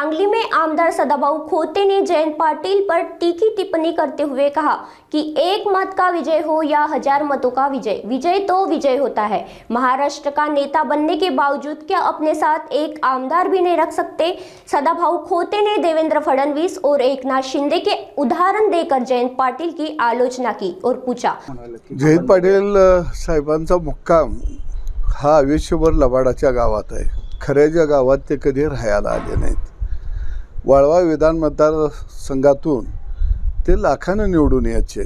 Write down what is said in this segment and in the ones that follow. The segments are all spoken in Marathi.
सांगली में आमदार सदाभाऊ खोते ने जयंत पाटिल पर तीखी टिप्पणी करते हुए कहा कि एक मत का विजय हो या 1000 मतों का विजय, विजय तो विजय होता है। महाराष्ट्र का नेता बनने के बावजूद क्या अपने साथ एक आमदार भी नहीं रख सकते? सदाभाऊ खोते ने देवेंद्र फडणवीस और एकनाथ शिंदे के उदाहरण देकर जयंत पाटिल की आलोचना की और पूछा, जयंत पाटील साहेबांचा मुक्काम हा आयुष्यभर लबाडाच्या गावात आहे। खऱ्याच्या गावात ते कधी राहायला आले नाहीत। वाळवा विधान मतदारसंघातून ते लाखाने निवडून यायचे,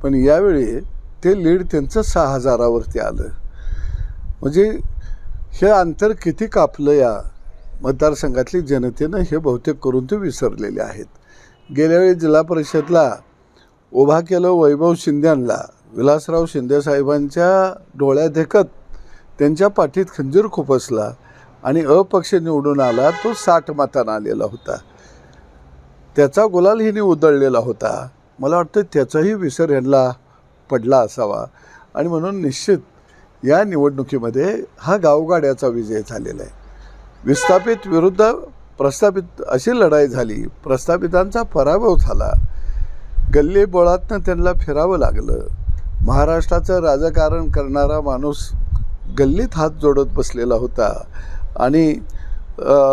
पण यावेळी ते लीड त्यांचं 6000वरती आलं। म्हणजे हे अंतर किती कापलं या मतदारसंघातली जनतेनं हे बहुतेक करून ते विसरलेले आहेत। गेल्या वेळी जिल्हा परिषदला उभा केलं वैभव शिंदेंना, विलासराव शिंदे साहेबांच्या डोळ्यात देखत त्यांच्या पाठीत खंजीर खुपसला आणि अपक्ष निवडून आला। तो 60 मतांना आलेला होता, त्याचा गुलाल हिने उधळलेला होता। मला वाटतं त्याचाही विसर यांना पडला असावा आणि म्हणून निश्चित या निवडणुकीमध्ये हा गावगाड्याचा विजय झालेला आहे। विस्थापित विरुद्ध प्रस्थापित अशी लढाई झाली, प्रस्थापितांचा पराभव झाला, गल्ली बोळातनं त्यांना फिरावं लागलं। महाराष्ट्राचं राजकारण करणारा माणूस गल्लीत हात जोडत बसलेला होता आणि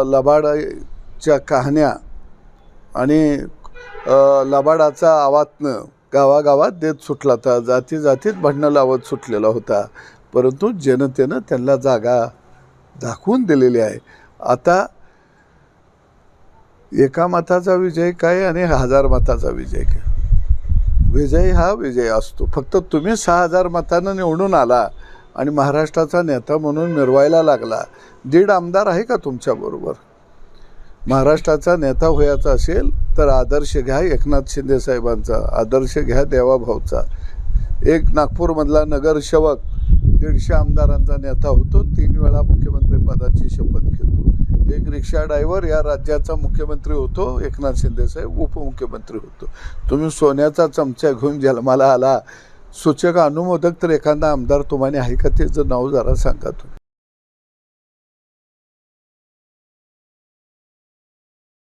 लबाडाच्या कहाण्या आणि लबाडाचा आवातनं गावागावात देत सुटला होता, जाती जातीत भांडणं लावत सुटलेला होता। परंतु जनतेनं त्यांना जागा दाखवून दिलेली आहे। आता एका मताचा विजय काय आणि 1000 मताचा विजय काय? विजय हा विजय असतो। फक्त तुम्ही 6000 मतांना निवडून आला आणि महाराष्ट्राचा नेता म्हणून मिरवायला लागला। 1.5 आमदार आहे का तुमच्याबरोबर? महाराष्ट्राचा नेता व्हायचा असेल तर आदर्श घ्या एकनाथ शिंदे साहेबांचा, आदर्श घ्या देवाभाऊचा। एक नागपूरमधला नगरसेवक 150 आमदारांचा नेता होतो, 3 वेळा मुख्यमंत्री पदाची शपथ घेतो। एक रिक्षा ड्रायव्हर या राज्याचा मुख्यमंत्री होतो, एकनाथ शिंदे साहेब उपमुख्यमंत्री होतो। तुम्ही सोन्याचा चमचा घेऊन जन्माला आला, सूचक अनुमोदक तर एखादा आमदार तुम्हाला आहे का? त्याचं नाव जरा सांगा तुम्ही।